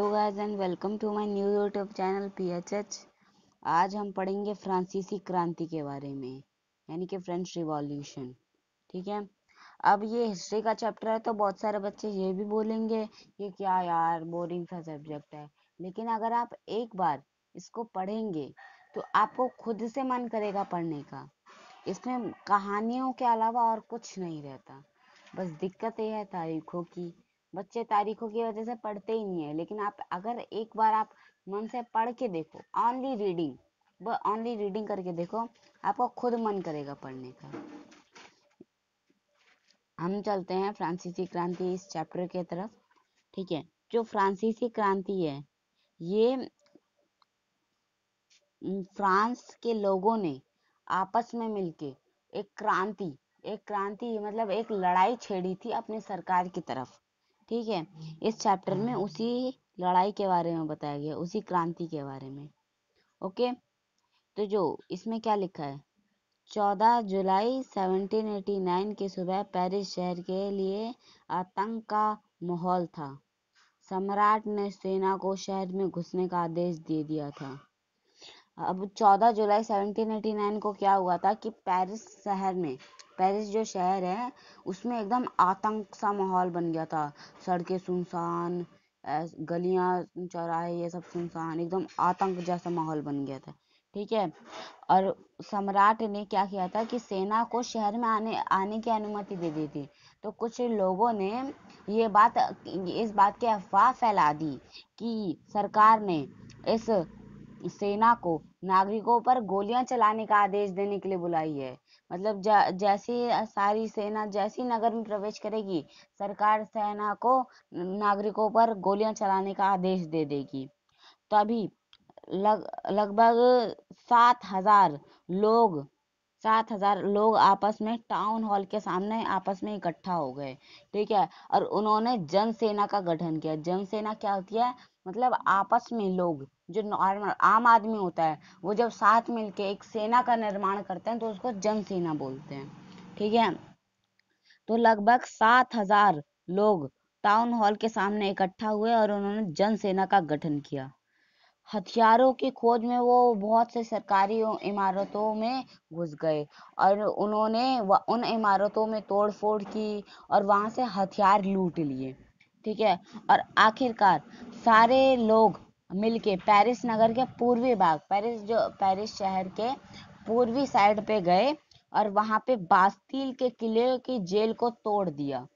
Hello guys and welcome to my new YouTube channel PHH। आज हम पढ़ेंगे फ्रांसीसी क्रांति के बारे में, यानी कि फ्रेंच रिवॉल्यूशन। ठीक है। अब ये हिस्ट्री का चैप्टर है तो बहुत सारे बच्चे ये भी बोलेंगे ये क्या यार बोरिंग सा सब्जेक्ट है, लेकिन अगर आप एक बार इसको पढ़ेंगे तो आपको खुद से मन करेगा पढ़ने का। इसमें कहानियों के अलावा और कुछ नहीं रहता। बस दिक्कत ये है तारीखों की। बच्चे तारीखों की वजह से पढ़ते ही नहीं है, लेकिन आप अगर एक बार आप मन से पढ़ के देखो, ऑनली रीडिंग करके देखो, आपको खुद मन करेगा पढ़ने का। हम चलते हैं फ्रांसीसी क्रांति इस चैप्टर के तरफ। ठीक है। जो फ्रांसीसी क्रांति है, ये फ्रांस के लोगों ने आपस में मिलके एक क्रांति मतलब एक लड़ाई छेड़ी थी अपनी सरकार की तरफ। ठीक है। इस चैप्टर में उसी लड़ाई के बारे में बताया गया, उसी क्रांति के बारे में। ओके। तो जो इसमें क्या लिखा है, 14 जुलाई 1789 की सुबह पेरिस शहर के लिए आतंक का माहौल था। सम्राट ने सेना को शहर में घुसने का आदेश दे दिया था। अब 14 जुलाई 1789 को क्या हुआ था कि पेरिस जो शहर है उसमें एकदम आतंक सा माहौल बन गया था। सड़कें सुनसान, गलियां चौराहे ये सब सुनसान, एकदम आतंक जैसा माहौल बन गया था। ठीक है। और सम्राट ने क्या किया था कि सेना को शहर में आने की अनुमति दे दी थी। तो कुछ लोगों ने इस बात की अफवाह फैला दी कि सरकार ने इस सेना को नागरिकों पर गोलियां चलाने का आदेश देने के लिए बुलाई है। मतलब जैसी सारी सेना जैसी नगर में प्रवेश करेगी, सरकार सेना को नागरिकों पर गोलियां चलाने का आदेश दे देगी। तभी लगभग 7,000 लोग आपस में टाउन हॉल के सामने आपस में इकट्ठा हो गए। ठीक है। और उन्होंने जन सेना का गठन किया। जन सेना क्या होती है, मतलब आपस में लोग, जो नॉर्मल आम आदमी होता है, वो जब साथ मिलके एक सेना का निर्माण करते हैं तो उसको जन सेना बोलते हैं। ठीक है। तो लगभग 7,000 लोग टाउन हॉल के सामने इकट्ठा हुए और उन्होंने जन सेना का गठन किया। हथियारों की खोज में वो बहुत से सरकारी इमारतों में घुस गए और उन्होंने उन इमारतों में तोड़फोड़ की और वहां से हथियार लूट लिए। ठीक है। और आखिरकार सारे लोग मिलके पेरिस नगर के पूर्वी भाग, पेरिस शहर के पूर्वी साइड पे गए और वहां पे बास्तील के किले की जेल को तोड़ दिया।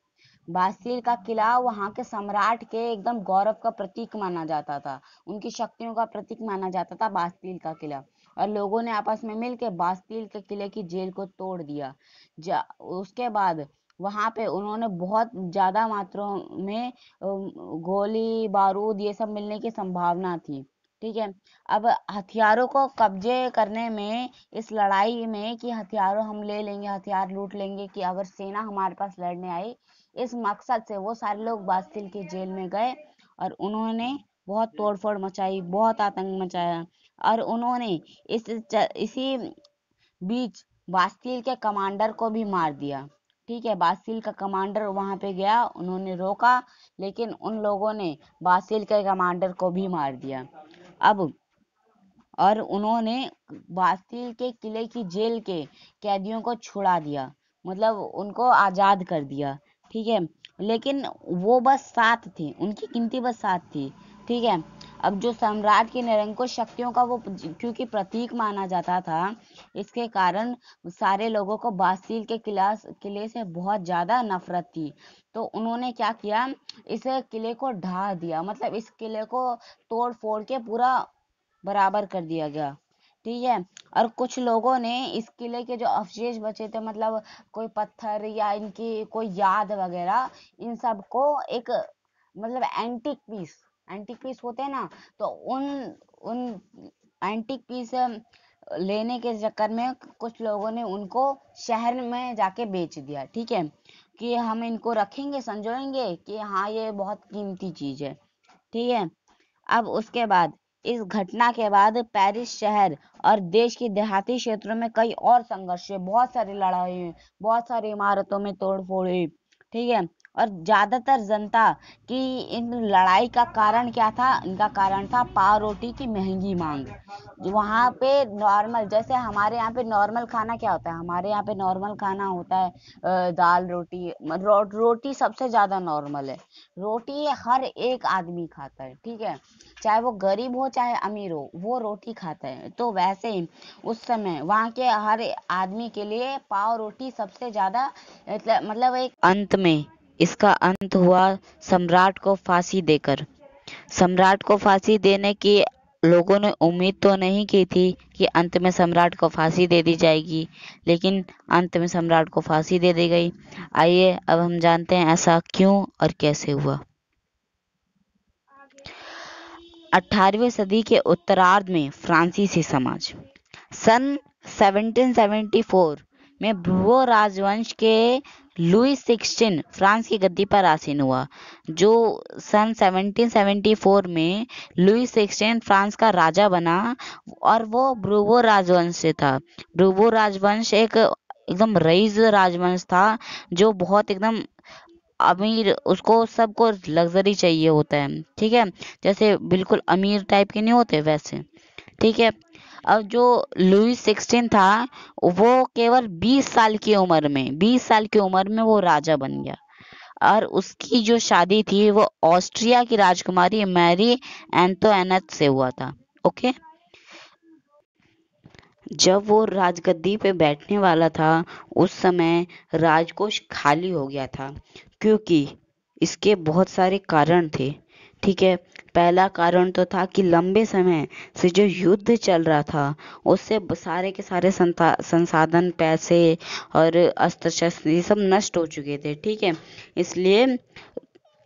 बास्तील का किला वहां के सम्राट के एकदम गौरव का प्रतीक माना जाता था, उनकी शक्तियों का प्रतीक माना जाता था बास्तील का किला। और लोगों ने आपस में मिलकर बास्तील के किले की जेल को तोड़ दिया। उसके बाद वहां पे उन्होंने बहुत ज्यादा मात्रा में गोली बारूद ये सब मिलने की संभावना थी। ठीक है। अब हथियारों को कब्जे करने में, इस लड़ाई में कि हथियारों हम ले लेंगे, हथियार लूट लेंगे, कि अगर सेना हमारे पास लड़ने आई, इस मकसद से वो सारे लोग बास्तील की जेल में गए और उन्होंने बहुत तोड़फोड़ मचाई, बहुत आतंक मचाया। और उन्होंने इसी बीच बास्तील के कमांडर को भी मार दिया। ठीक है। बास्तील का कमांडर वहां पे गया, उन्होंने रोका, लेकिन उन लोगों ने बास्तील के कमांडर को भी मार दिया। अब और उन्होंने बास्तील के किले की जेल के कैदियों को छुड़ा दिया, मतलब उनको आजाद कर दिया। ठीक है। लेकिन वो बस 7 थे, उनकी गिनती बस 7 थी। ठीक है। अब जो सम्राट की निरंकुश शक्तियों का वो क्योंकि प्रतीक माना जाता था, इसके कारण सारे लोगों को बास्तील के किले से बहुत ज्यादा नफरत थी। तो उन्होंने क्या किया, इस किले को ढा दिया, मतलब इस किले को तोड़ फोड़ के पूरा बराबर कर दिया गया। ठीक है। और कुछ लोगों ने इस किले के जो अवशेष बचे थे, मतलब कोई पत्थर या इनकी कोई याद वगैरह, इन सब को एक मतलब एंटिक पीस होते हैं ना, तो उन उन एंटिक पीस लेने के चक्कर में कुछ लोगों ने उनको शहर में जाके बेच दिया। ठीक है। कि हम इनको रखेंगे, संजोएंगे कि हाँ ये बहुत कीमती चीज है। ठीक है। अब उसके बाद इस घटना के बाद पेरिस शहर और देश के देहाती क्षेत्रों में कई और संघर्ष हुए, बहुत सारी लड़ाई हुई, बहुत सारी इमारतों में तोड़फोड़ हुई। ठीक है। और ज्यादातर जनता की इन लड़ाई का कारण क्या था? इनका कारण था पाव रोटी की महंगी मांग। वहां पे नॉर्मल, जैसे हमारे यहाँ पे नॉर्मल खाना क्या होता है? हमारे यहाँ पे नॉर्मल खाना होता है दाल रोटी। रोटी सबसे ज्यादा नॉर्मल है। रोटी हर एक आदमी खाता है, ठीक है, चाहे वो गरीब हो चाहे अमीर हो, वो रोटी खाता है। तो वैसे ही उस समय वहां के हर आदमी के लिए पाव रोटी सबसे ज्यादा, मतलब एक अंत में इसका अंत हुआ सम्राट को फांसी देकर। सम्राट को फांसी देने की लोगों ने उम्मीद तो नहीं की थी कि अंत में सम्राट को फांसी दे दी जाएगी, लेकिन अंत में सम्राट को फांसी दे दी गई। आइए अब हम जानते हैं ऐसा क्यों और कैसे हुआ। 18वीं सदी के उत्तरार्ध में फ्रांसीसी समाज। सन 1774 में ब्रूओ राजवंश के लुई 16 फ्रांस की गद्दी पर आसीन हुआ। जो सन 1774 में लुई 16 फ्रांस का राजा बना और वो ब्रूवो राजवंश से था। ब्रूवो राजवंश एक एकदम रईस राजवंश था, जो बहुत एकदम अमीर, उसको सबको लग्जरी चाहिए होता है, ठीक है, जैसे बिल्कुल अमीर टाइप के नहीं होते वैसे, ठीक है। अब जो लुई 16 था, वो केवल 20 साल की उम्र में वो राजा बन गया। और उसकी जो शादी थी वो ऑस्ट्रिया की राजकुमारी मैरी एंटोइनेट से हुआ था। ओके। जब वो राजगद्दी पे बैठने वाला था, उस समय राजकोष खाली हो गया था, क्योंकि इसके बहुत सारे कारण थे, ठीक है। पहला कारण तो था कि लंबे समय से जो युद्ध चल रहा था, उससे सारे के सारे संसाधन, पैसे और अस्त्र शस्त्र ये सब नष्ट हो चुके थे, ठीक है। इसलिए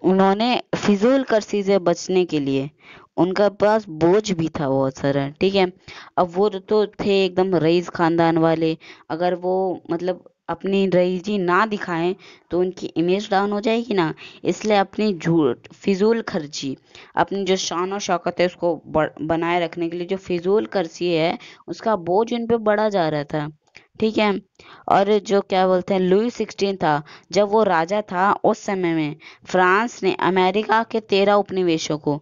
उन्होंने फिजूल कर्जी से बचने के लिए, उनका पास बोझ भी था बहुत सारा, ठीक है। अब वो तो थे एकदम रईस खानदान वाले, अगर वो मतलब अपनी रईसी ना दिखाएं तो उनकी इमेज डाउन हो जाएगी ना। इसलिए अपनी झूठ फिजूल खर्ची, अपनी जो शान और शौकत है उसको बनाए रखने के लिए जो फिजूल खर्ची है, उसका बोझ उन पे बढ़ा जा रहा था, ठीक है। और जो क्या बोलते हैं लुई 16 था, जब वो राजा था उस समय में फ्रांस ने अमेरिका के 13 उपनिवेशों को,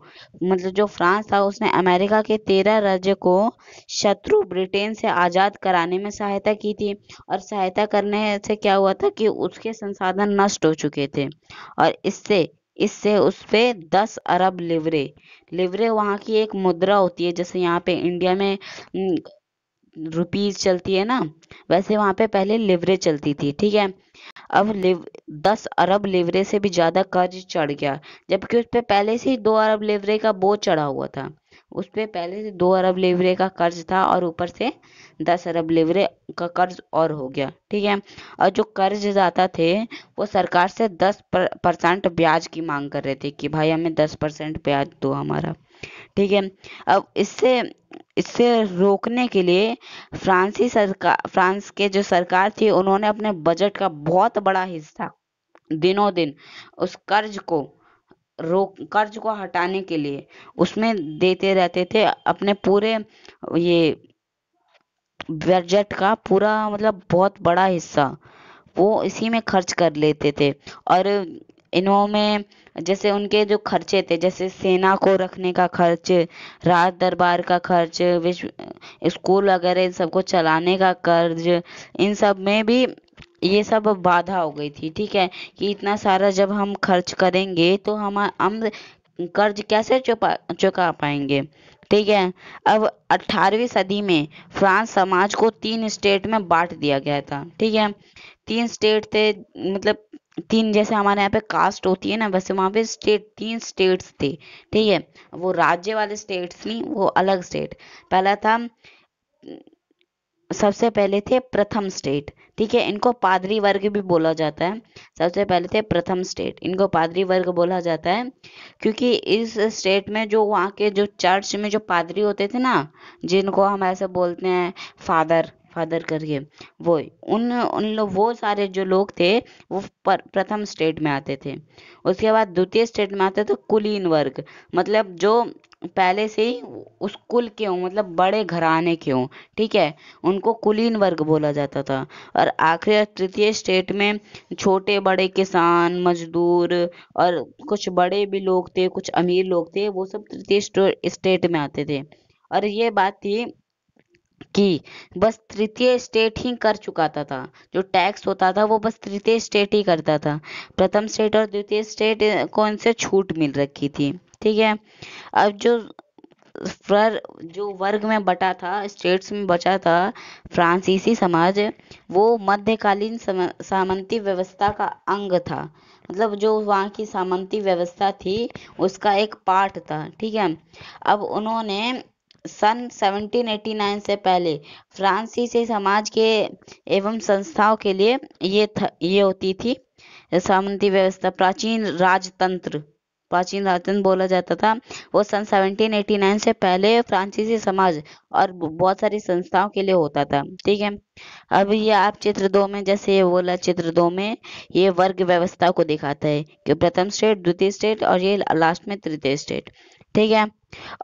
मतलब जो फ्रांस था उसने अमेरिका के 13 राज्य को शत्रु ब्रिटेन से आजाद कराने में सहायता की थी। और सहायता करने से क्या हुआ था कि उसके संसाधन नष्ट हो चुके थे, और इससे इससे उस पे 10 अरब लिवरे, लिवरे वहाँ की एक मुद्रा होती है, जैसे यहाँ पे इंडिया में रुपीज चलती है ना, वैसे वहां पे पहले लिवरे चलती थी, ठीक है। अब 10 अरब लिवरे से भी ज्यादा कर्ज चढ़ गया, जबकि उस पे पहले से ही 2 अरब लिवरे का बोझ चढ़ा हुआ था। उस पे पहले से 2 अरब लिवरे का कर्ज था और ऊपर से 10 अरब लिवरे का कर्ज और हो गया, ठीक है। और जो कर्जदाता थे वो सरकार से 10% ब्याज की मांग कर रहे थे कि भाई हमें 10% ब्याज दो हमारा, ठीक है। अब इससे इससे रोकने के लिए फ्रांस के जो सरकार थी, उन्होंने अपने बजट का बहुत बड़ा हिस्सा दिनों दिन उस कर्ज को हटाने के लिए उसमें देते रहते थे। अपने पूरे ये बजट का पूरा मतलब बहुत बड़ा हिस्सा वो इसी में खर्च कर लेते थे। और इन्होंने जैसे उनके जो खर्चे थे, जैसे सेना को रखने का खर्च, राज दरबार का खर्च, विश्व स्कूल वगैरह इन सबको चलाने का कर्ज, इन सब में भी ये सब बाधा हो गई थी, ठीक है। कि इतना सारा जब हम खर्च करेंगे तो हम कर्ज कैसे चुका पाएंगे, ठीक है। अब 18वीं सदी में फ्रांस समाज को 3 स्टेट में बांट दिया गया था, ठीक है। 3 स्टेट थे, मतलब 3, जैसे हमारे यहाँ पे कास्ट होती है ना, वैसे वहाँ पे 3 स्टेट्स थे, ठीक है। वो राज्य वाले स्टेट्स नहीं, वो अलग स्टेट। पहला था, सबसे पहले थे प्रथम स्टेट, ठीक है, इनको पादरी वर्ग भी बोला जाता है। सबसे पहले थे प्रथम स्टेट, इनको पादरी वर्ग बोला जाता है, क्योंकि इस स्टेट में जो वहाँ के जो चर्च में जो पादरी होते थे ना, जिनको हम ऐसे बोलते हैं फादर फादर करके, वो वो सारे जो लोग थे वो प्रथम स्टेट में आते थे। उसके बाद द्वितीय स्टेट में आते थे कुलीन वर्ग, मतलब जो पहले से ही उस कुल के हों, मतलब बड़े घराने के हों, ठीक है, उनको कुलीन वर्ग बोला जाता था। और आखिरी और तृतीय स्टेट में छोटे बड़े किसान, मजदूर और कुछ बड़े भी लोग थे, कुछ अमीर लोग थे, वो सब तृतीय स्टेट में आते थे। और ये बात थी कि बस तृतीय स्टेट ही कर चुकाता था, जो टैक्स होता था वो बस तृतीय स्टेट ही करता था। प्रथम स्टेट और द्वितीय स्टेट को इनसे छूट मिल रखी थी, ठीक है। अब जो वर्ग में बटा था, स्टेट्स में बचा था फ्रांसीसी समाज, वो मध्यकालीन सामंती व्यवस्था का अंग था। मतलब जो वहाँ की सामंती व्यवस्था थी उसका एक पार्ट था, ठीक है। अब उन्होंने सन 1789 से पहले फ्रांसीसी समाज के एवं संस्थाओं के लिए ये होती थी सामंती व्यवस्था, प्राचीन राजतंत्र बोला जाता था। वो सन 1789 से पहले फ्रांसीसी समाज और बहुत सारी संस्थाओं के लिए होता था, ठीक है। अब ये आप चित्र 2 में, जैसे ये बोला, चित्र 2 में ये वर्ग व्यवस्था को दिखाता है कि प्रथम स्टेट, द्वितीय स्टेट और ये लास्ट में तृतीय स्टेट, ठीक है।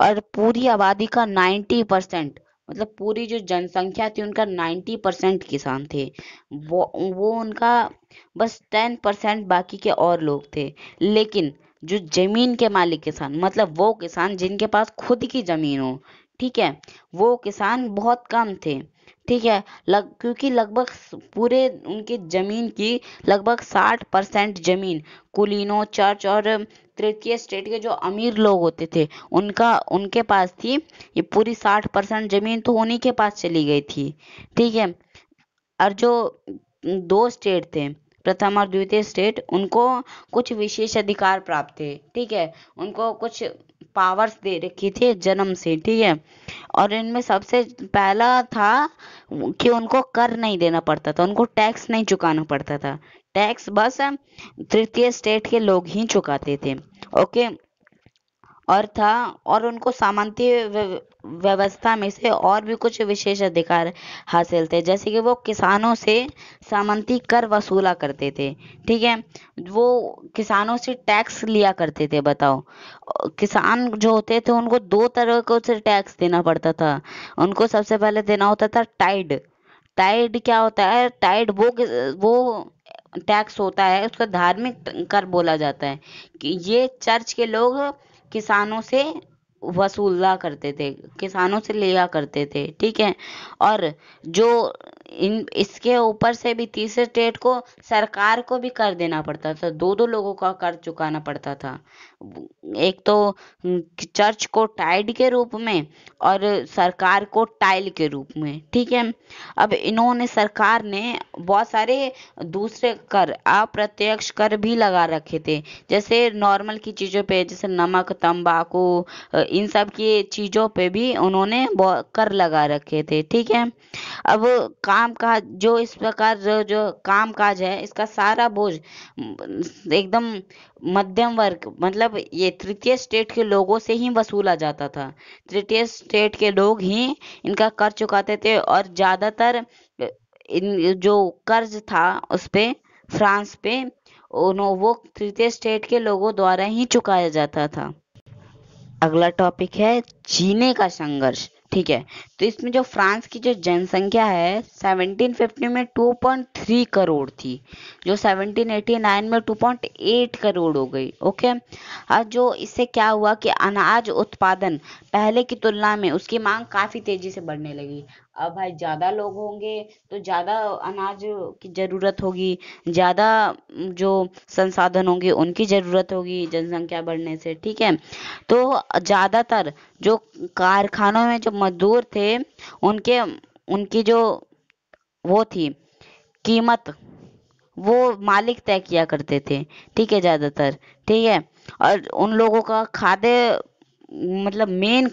और पूरी आबादी का 90%, मतलब पूरी जो जनसंख्या थी उनका 90% किसान थे। वो उनका बस 10% बाकी के और लोग थे। लेकिन जो जमीन के मालिक किसान, मतलब वो किसान जिनके पास खुद की जमीन हो, ठीक है, वो किसान बहुत कम थे, ठीक है। क्योंकि लगभग पूरे उनकी जमीन की लगभग 60% जमीन कुलीनों, चर्च और तृतीय स्टेट के जो अमीर लोग होते थे उनके पास थी। ये पूरी 60% जमीन तो उन्हीं के पास चली गई थी, ठीक है। और जो दो स्टेट थे, प्रथम और द्वितीय स्टेट, उनको कुछ विशेष अधिकार प्राप्त थे, ठीक है। उनको कुछ पावर्स दे रखी थी जन्म से, ठीक है। और इनमें सबसे पहला था कि उनको कर नहीं देना पड़ता था, उनको टैक्स नहीं चुकाना पड़ता था। टैक्स बस तृतीय स्टेट के लोग ही चुकाते थे, ओके। और उनको सामंती व्यवस्था में से और भी कुछ विशेष अधिकार हासिल थे, जैसे कि वो किसानों से सामंती कर वसूला करते थे, ठीक है। वो किसानों से टैक्स लिया करते थे, बताओ। किसान जो होते थे उनको दो तरह को से टैक्स देना पड़ता था। उनको सबसे पहले देना होता था टाइड। टाइड क्या होता है? टाइड वो टैक्स होता है, उसका धार्मिक कर बोला जाता है, कि ये चर्च के लोग किसानों से वसूला करते थे, किसानों से लिया करते थे, ठीक है। और जो इन इसके ऊपर से भी तीसरे स्टेट को सरकार को भी कर देना पड़ता था, दो दो लोगों का कर चुकाना पड़ता था। एक तो चर्च को टाइड के रूप में और सरकार को टाइल के रूप में, ठीक है। अब इन्होंने, सरकार ने बहुत सारे दूसरे कर, अप्रत्यक्ष कर भी लगा रखे थे, जैसे नॉर्मल की चीजों पे, जैसे नमक, तंबाकू, इन सब की चीजों पे भी उन्होंने कर लगा रखे थे, ठीक है। अब काम काज, जो इस प्रकार जो काम काज है, इसका सारा बोझ एकदम मध्यम वर्ग, मतलब ये तृतीय स्टेट के लोगों से ही वसूला जाता था। तृतीय स्टेट के लोग ही इनका कर चुकाते थे। और ज्यादातर इन जो कर्ज था उस पे, फ्रांस पे, वो तृतीय स्टेट के लोगों द्वारा ही चुकाया जाता था। अगला टॉपिक है जीने का संघर्ष, ठीक है। तो इसमें जो फ्रांस की जो जनसंख्या है 1750 में 2.3 करोड़ थी, जो 1789 में 2.8 करोड़ हो गई, ओके। अब जो इससे क्या हुआ कि अनाज उत्पादन पहले की तुलना में उसकी मांग काफी तेजी से बढ़ने लगी। अब भाई ज्यादा लोग होंगे तो ज्यादा अनाज की जरूरत होगी, ज्यादा जो संसाधन होंगे उनकी जरूरत होगी जनसंख्या बढ़ने से, ठीक है। तो ज्यादातर जो कारखानों में जो मजदूर थे, उनके उनकी जो वो थी कीमत, वो मालिक तय किया करते थे, ठीक है, ज्यादातर, ठीक है। और उन लोगों का खाद्य, मतलब मेन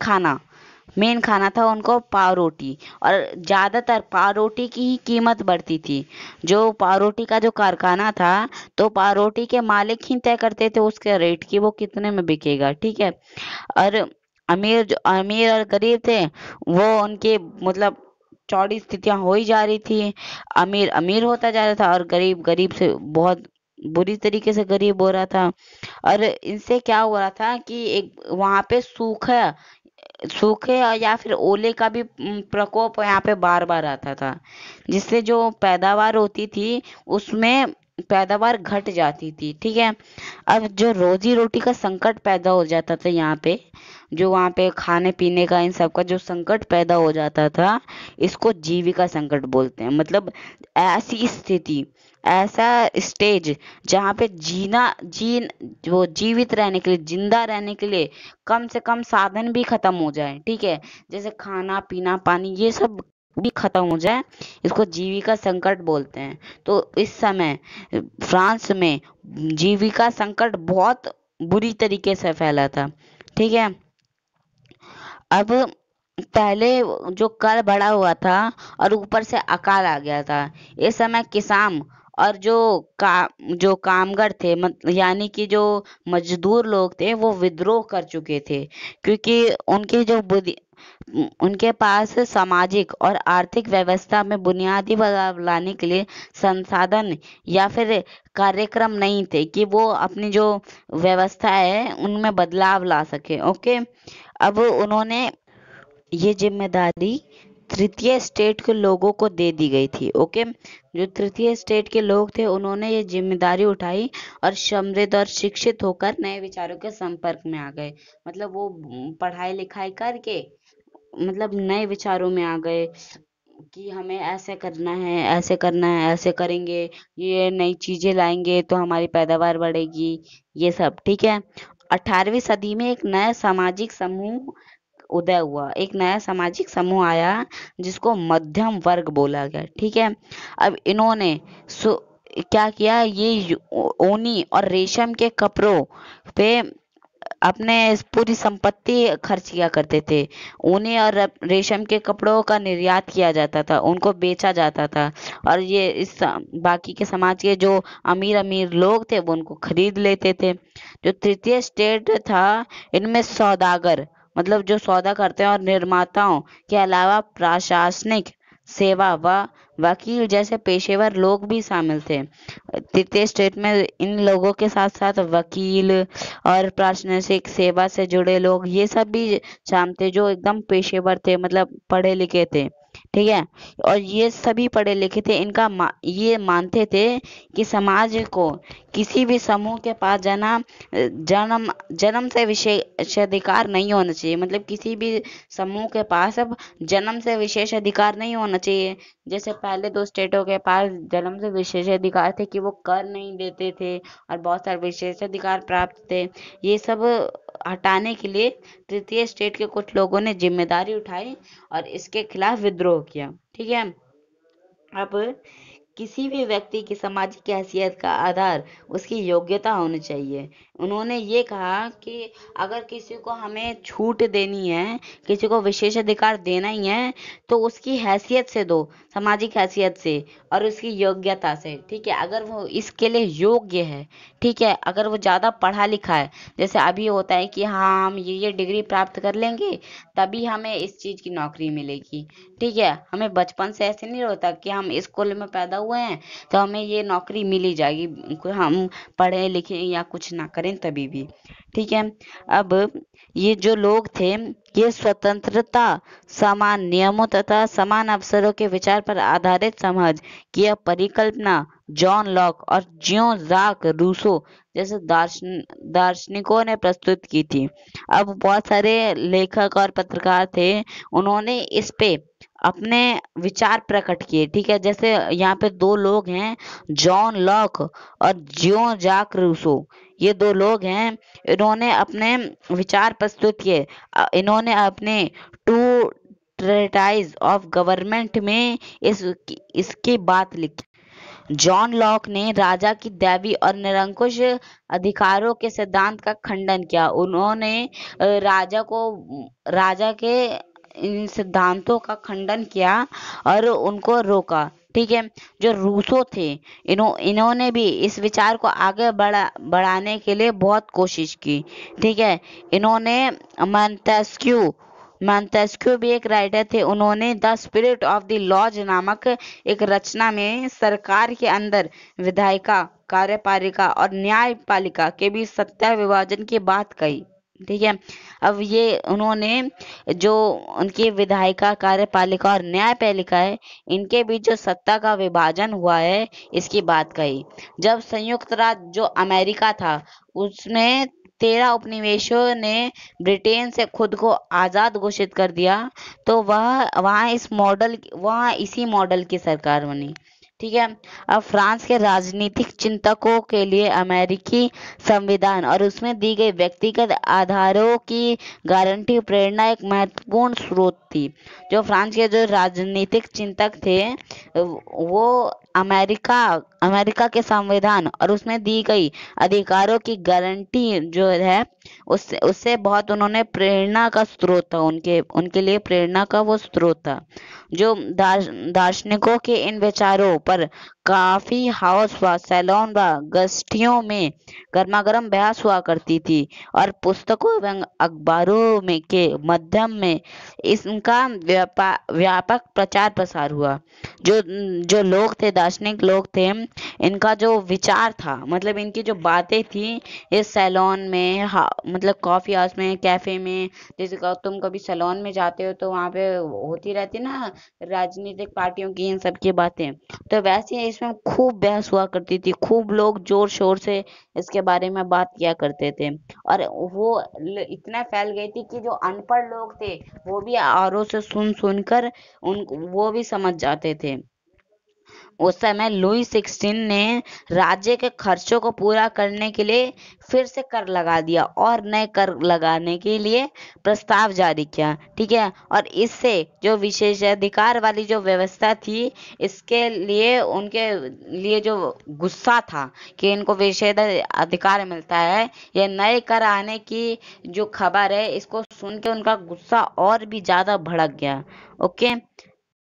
खाना था उनको पाव रोटी। और ज्यादातर पाव रोटी की ही कीमत बढ़ती थी। जो पाव रोटी का जो कारखाना था, तो पाव रोटी के मालिक ही तय करते थे उसके रेट की, वो कितने में बिकेगा, ठीक है। और अमीर और गरीब थे, वो उनके मतलब चौड़ी स्थितियां हो ही जा रही थी। अमीर अमीर होता जा रहा था और गरीब गरीब से बहुत बुरी तरीके से गरीब हो रहा था। और इनसे क्या हो रहा था कि एक वहां पे सूखे या फिर ओले का भी प्रकोप यहाँ पे बार बार आता था, जिससे जो पैदावार होती थी उसमें पैदावार घट जाती थी। ठीक है। अब जो रोजी रोटी का संकट पैदा हो जाता था यहाँ पे, जो वहाँ पे खाने पीने का इन सब का जो संकट पैदा हो जाता था, इसको जीविका संकट बोलते हैं। मतलब ऐसी स्थिति, ऐसा स्टेज जहाँ पे वो जीवित रहने के लिए, जिंदा रहने के लिए कम से कम साधन भी खत्म हो जाए। ठीक है। जैसे खाना पीना पानी ये सब भी खत्म हो जाए, इसको जीविका संकट बोलते हैं। तो इस समय फ्रांस में जीविका संकट बहुत बुरी तरीके से फैला था। ठीक है। अब पहले जो कर बढ़ा हुआ था और ऊपर से अकाल आ गया था, इस समय किसान और जो कामगार थे, यानी कि जो मजदूर लोग थे, वो विद्रोह कर चुके थे, क्योंकि उनके जो बुद्धि उनके पास सामाजिक और आर्थिक व्यवस्था में बुनियादी बदलाव लाने के लिए संसाधन या फिर कार्यक्रम नहीं थे कि वो अपनी जो व्यवस्था है उनमें बदलाव ला सके। ओके। अब उन्होंने ये जिम्मेदारी तृतीय स्टेट के लोगों को दे दी गई थी। ओके। जो तृतीय स्टेट के लोग थे उन्होंने ये जिम्मेदारी उठाई और समृद्ध और शिक्षित होकर नए विचारों के संपर्क में आ गए। मतलब वो पढ़ाई लिखाई करके मतलब नए विचारों में आ गए कि हमें ऐसे करना है, ऐसे करना है, ऐसे करेंगे, ये नई चीजें लाएंगे तो हमारी पैदावार बढ़ेगी, ये सब। ठीक है। 18वीं सदी में एक नया सामाजिक समूह उदय हुआ, एक नया सामाजिक समूह आया जिसको मध्यम वर्ग बोला गया। ठीक है। अब इन्होंने क्या किया, ऊनी और रेशम के कपड़ों पे अपने पूरी संपत्ति खर्च किया करते थे। ऊनी और रेशम के कपड़ों का निर्यात किया जाता था, उनको बेचा जाता था, और ये बाकी के समाज के जो अमीर अमीर लोग थे वो उनको खरीद लेते थे। जो तृतीय स्टेट था, इनमें सौदागर मतलब जो सौदा करते हैं और निर्माताओं के अलावा प्रशासनिक सेवा व वकील जैसे पेशेवर लोग भी शामिल थे। तृतीय स्टेट में इन लोगों के साथ साथ वकील और प्रशासनिक सेवा से जुड़े लोग ये सब भी शामिल थे, जो एकदम पेशेवर थे, मतलब पढ़े लिखे थे। ठीक है। और ये सभी पढ़े लिखे थे, ये मानते थे कि समाज को किसी भी समूह के पास जन्म जन्म से विशेष अधिकार नहीं होना चाहिए। मतलब किसी भी समूह के पास अब जन्म से विशेष अधिकार नहीं होना चाहिए। जैसे पहले दो स्टेटों के पास जन्म से विशेष अधिकार थे कि वो कर नहीं देते थे और बहुत सारे विशेष अधिकार प्राप्त थे। ये सब हटाने के लिए तृतीय स्टेट के कुछ लोगों ने जिम्मेदारी उठाई और इसके खिलाफ विद्रोह किया। ठीक है। अब किसी भी व्यक्ति की सामाजिक हैसियत का आधार उसकी योग्यता होनी चाहिए। उन्होंने ये कहा कि अगर किसी को हमें छूट देनी है, किसी को विशेष अधिकार देना ही है, तो उसकी हैसियत से दो, सामाजिक हैसियत से और उसकी योग्यता से। ठीक है। अगर वो इसके लिए योग्य है, ठीक है, अगर वो ज़्यादा पढ़ा लिखा है, जैसे अभी होता है कि हाँ हम ये डिग्री प्राप्त कर लेंगे तभी हमें इस चीज़ की नौकरी मिलेगी। ठीक है। हमें बचपन से ऐसे नहीं होता कि हम स्कूल में पैदा हुए हैं तो हमें ये नौकरी मिल ही जाएगी, हम पढ़े लिखे या कुछ ना करें तभी भी। ठीक है। अब ये जो लोग थे, ये स्वतंत्रता, समान नियमों तथा समान अवसरों के विचार पर आधारित समझ की यह परिकल्पना जॉन लॉक और जियो जाक रूसो जैसे दार्शनिकों ने प्रस्तुत की थी। अब बहुत सारे लेखक और पत्रकार थे, उन्होंने इस पे अपने विचार प्रकट किए। ठीक है। जैसे यहाँ पे दो लोग हैं, जॉन लॉक और जियो जाक रूसो, ये दो लोग हैं, इन्होंने अपने विचार प्रस्तुत किए। इन्होंने अपने टू ट्रेटाइज ऑफ गवर्नमेंट में इसकी बात लिखी। जॉन लॉक ने राजा की दैवी और निरंकुश अधिकारों के सिद्धांत का खंडन किया। उन्होंने राजा के इन सिद्धांतों का खंडन किया और उनको रोका। ठीक है। जो रूसो थे, इन्होंने भी इस विचार को आगे बढ़ाने के लिए बहुत कोशिश की। ठीक है। इन्होंने मॉन्टेस्क्यू भी एक राइटर थे। उन्होंने the spirit of the laws नामक एक रचना में सरकार के अंदर विधायिका, कार्यपालिका और न्यायपालिका के बीच सत्ता विभाजन की बात कही। ठीक है। अब ये उन्होंने जो उनकी विधायिका, कार्यपालिका और न्यायपालिका है, इनके बीच जो सत्ता का विभाजन हुआ है, इसकी बात कही। जब संयुक्त राज्य जो अमेरिका था, उसमें 13 उपनिवेशों ने ब्रिटेन से खुद को आजाद घोषित कर दिया, तो वहाँ इसी मॉडल की सरकार बनी। ठीक है। अब फ्रांस के राजनीतिक चिंतकों के लिए अमेरिकी संविधान और उसमें दी गई व्यक्तिगत आधारों की गारंटी प्रेरणा एक महत्वपूर्ण स्रोत थी। जो फ्रांस के जो राजनीतिक चिंतक थे, वो अमेरिका अमेरिका के संविधान और उसमें दी गई अधिकारों की गारंटी जो है, उससे उससे बहुत उन्होंने प्रेरणा का स्रोत था, उनके उनके लिए प्रेरणा का वो स्रोत था। जो दार्शनिकों के इन विचारों पर काफी हाउस व सैलून व गस्तियों में गर्मागर्म बहस हुआ करती थी, और पुस्तकों एवं अखबारों में के माध्यम में इसका व्यापक प्रचार प्रसार हुआ। जो जो लोग थे, दार्शनिक लोग थे, इनका जो विचार था, मतलब इनकी जो बातें थी, इस सैलून में, मतलब कॉफी हाउस में, कैफे में, जैसे तुम कभी सैलून में जाते हो तो वहां पे होती रहती ना राजनीतिक पार्टियों की इन सब की बातें, तो वैसे ही इसमें खूब बहस हुआ करती थी, खूब लोग जोर शोर से इसके बारे में बात किया करते थे। और वो इतना फैल गई थी कि जो अनपढ़ लोग थे, वो भी औरों से सुन सुनकर वो भी समझ जाते थे। उस समय लुई 16 ने राज्य के खर्चों को पूरा करने के लिए फिर से कर लगा दिया और नए कर लगाने के लिए प्रस्ताव जारी किया। ठीक है। और इससे जो विशेषाधिकार वाली जो व्यवस्था थी, इसके लिए उनके लिए जो गुस्सा था कि इनको विशेषाधिकार मिलता है, ये नए कर आने की जो खबर है, इसको सुन के उनका गुस्सा और भी ज्यादा भड़क गया। ओके।